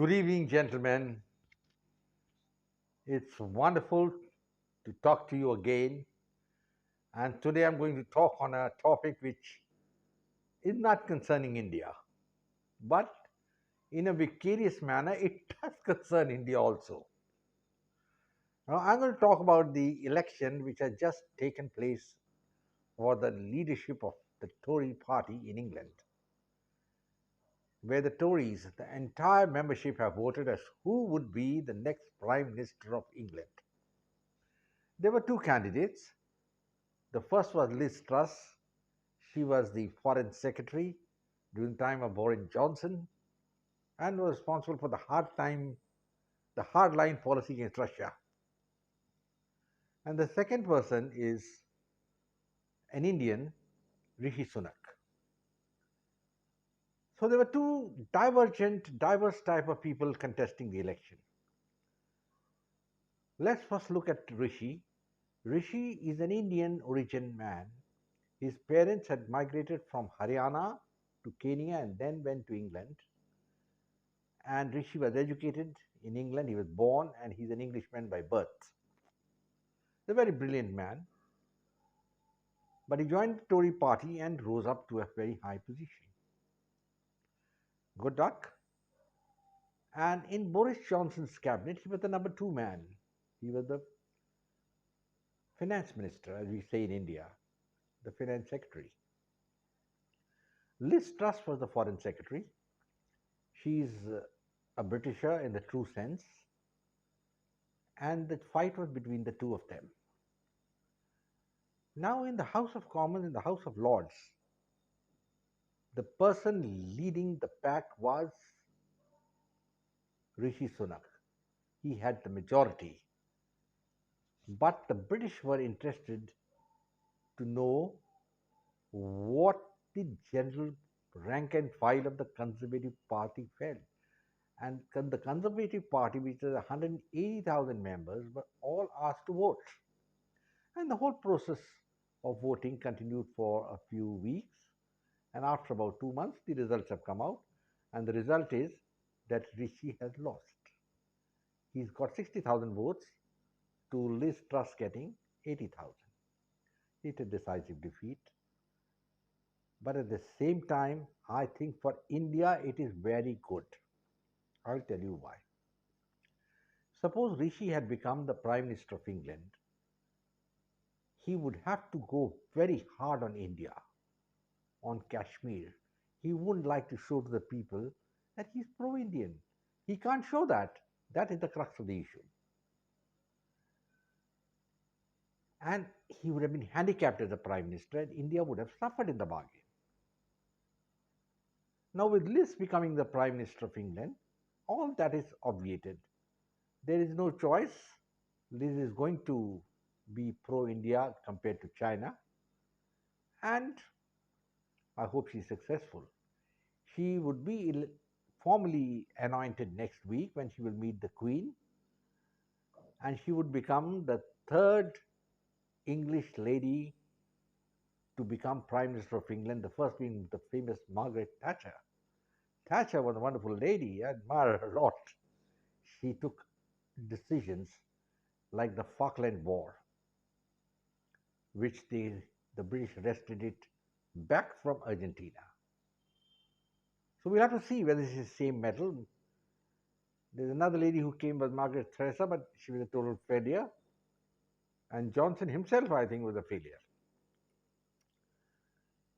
Good evening, gentlemen. It's wonderful to talk to you again. And today I'm going to talk on a topic which is not concerning India, but in a vicarious manner, it does concern India also. Now, I'm going to talk about the election which has just taken place for the leadership of the Tory party in England, where the Tories, the entire membership, have voted as who would be the next Prime Minister of England. There were two candidates. The first was Liz Truss. She was the foreign secretary during the time of Boris Johnson and was responsible for the hardline policy against Russia. And the second person is an Indian, Rishi Sunak. So there were two diverse type of people contesting the election. Let's first look at Rishi. Rishi is an Indian origin man. His parents had migrated from Haryana to Kenya and then went to England. And Rishi was educated in England. He was born and he's an Englishman by birth. He's a very brilliant man, but he joined the Tory party and rose up to a very high position. Good luck. And in Boris Johnson's cabinet, he was the number two man. He was the finance minister, as we say in India, the finance secretary. Liz Truss was the foreign secretary. She's a Britisher in the true sense, and the fight was between the two of them. Now, in the House of Commons, in the House of Lords, the person leading the pack was Rishi Sunak. He had the majority. But the British were interested to know what the general rank and file of the Conservative Party felt. And the Conservative Party, which has 180,000 members, were all asked to vote. And the whole process of voting continued for a few weeks. And after about 2 months, the results have come out. And the result is that Rishi has lost. He's got 60,000 votes to Liz Truss getting 80,000. It's a decisive defeat. But at the same time, I think for India it is very good. I'll tell you why. Suppose Rishi had become the Prime Minister of England, he would have to go very hard on India, on Kashmir. He wouldn't like to show to the people that he's pro Indian. He can't show that. That is the crux of the issue. And he would have been handicapped as a Prime Minister, and India would have suffered in the bargain. Now, with Liz becoming the Prime Minister of England, all that is obviated. There is no choice. Liz is going to be pro India compared to China, and I hope she's successful. She would be formally anointed next week when she will meet the Queen, and she would become the third English lady to become Prime Minister of England, the first being the famous Margaret Thatcher. Thatcher was a wonderful lady. I admire her a lot. She took decisions like the Falkland War, which the British wrested it back from Argentina. So we'll have to see whether this is the same metal. There's another lady who came was Margaret Thatcher, but she was a total failure. And Johnson himself, I think, was a failure.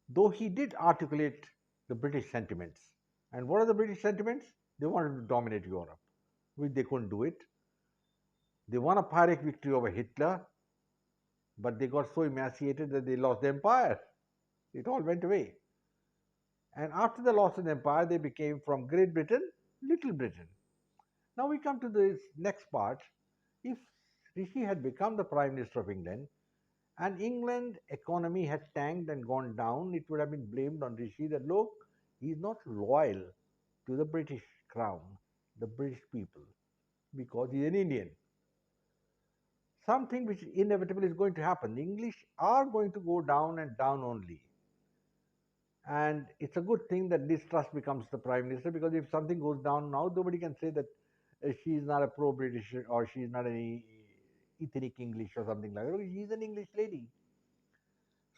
Though he did articulate the British sentiments. And what are the British sentiments? They wanted to dominate Europe, which they couldn't do it. They won a pyrrhic victory over Hitler, but they got so emaciated that they lost the empire. It all went away. And after the loss of the empire, they became from Great Britain, Little Britain. Now we come to this next part. If Rishi had become the Prime Minister of England, and England economy had tanked and gone down, it would have been blamed on Rishi that look, he is not loyal to the British crown, the British people, because he is an Indian. Something which inevitably is going to happen. The English are going to go down and down only. And it's a good thing that Liz Truss becomes the prime minister, because if something goes down now, nobody can say that she's not a pro-British or she's not any ethnic English or something like that. She's an English lady.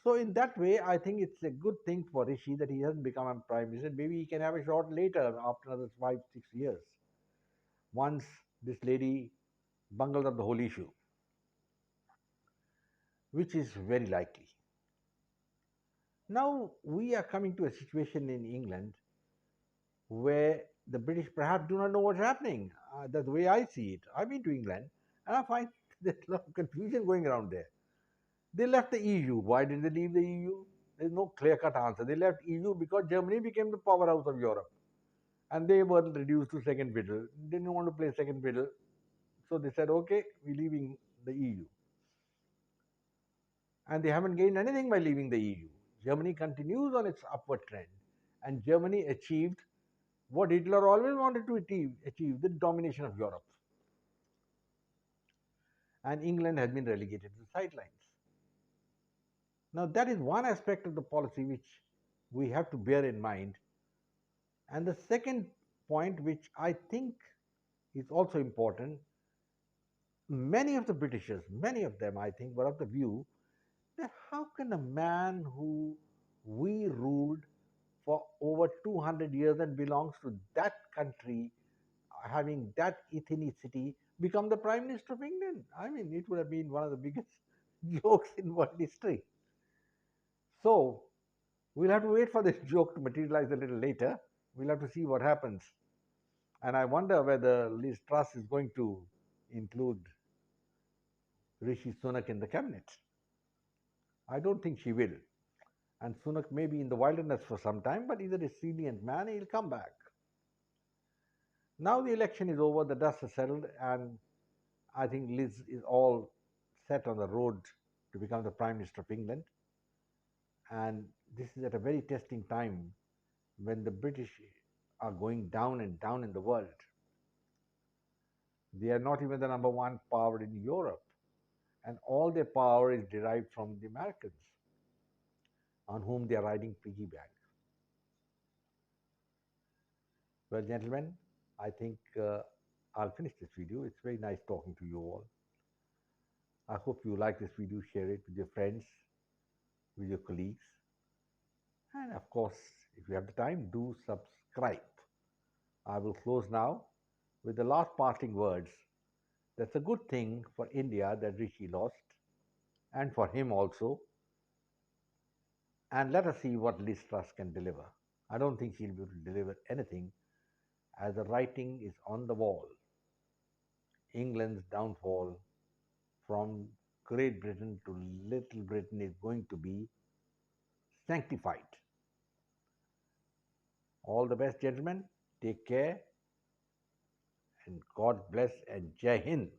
So in that way, I think it's a good thing for Rishi that he hasn't become a prime minister. Maybe he can have a shot later after another 5, 6 years, once this lady bungles up the whole issue, which is very likely. Now we are coming to a situation in England where the British perhaps do not know what's happening. That's the way I see it. I've been to England and I find there's a lot of confusion going around there. They left the EU. Why did they leave the EU? There's no clear cut answer. They left EU because Germany became the powerhouse of Europe and they were reduced to second fiddle. They didn't want to play second fiddle. So they said, okay, we're leaving the EU. And they haven't gained anything by leaving the EU. Germany continues on its upward trend. And Germany achieved what Hitler always wanted to achieve the domination of Europe. And England has been relegated to the sidelines. Now, that is one aspect of the policy which we have to bear in mind. And the second point, which I think is also important, many of the Britishers, many of them, I think, were of the view that how can a man who we ruled for over 200 years and belongs to that country, having that ethnicity, become the Prime Minister of England? I mean, it would have been one of the biggest jokes in world history. So, we'll have to wait for this joke to materialize a little later. We'll have to see what happens. And I wonder whether Liz Truss is going to include Rishi Sunak in the cabinet. I don't think she will. And Sunak may be in the wilderness for some time, but he's a resilient man, he'll come back. Now the election is over, the dust has settled, and I think Liz is all set on the road to become the Prime Minister of England. And this is at a very testing time when the British are going down and down in the world. They are not even the number one power in Europe, and all their power is derived from the Americans, on whom they are riding piggyback. Well, gentlemen, I think I'll finish this video. It's very nice talking to you all. I hope you like this video, share it with your friends, with your colleagues, and of course, if you have the time, do subscribe. I will close now with the last parting words. That's a good thing for India that Rishi lost, and for him also. And let us see what Liz Truss can deliver. I don't think she'll be able to deliver anything, as the writing is on the wall. England's downfall from Great Britain to Little Britain is going to be sanctified. All the best, gentlemen. Take care, and God bless, and Jai Hind.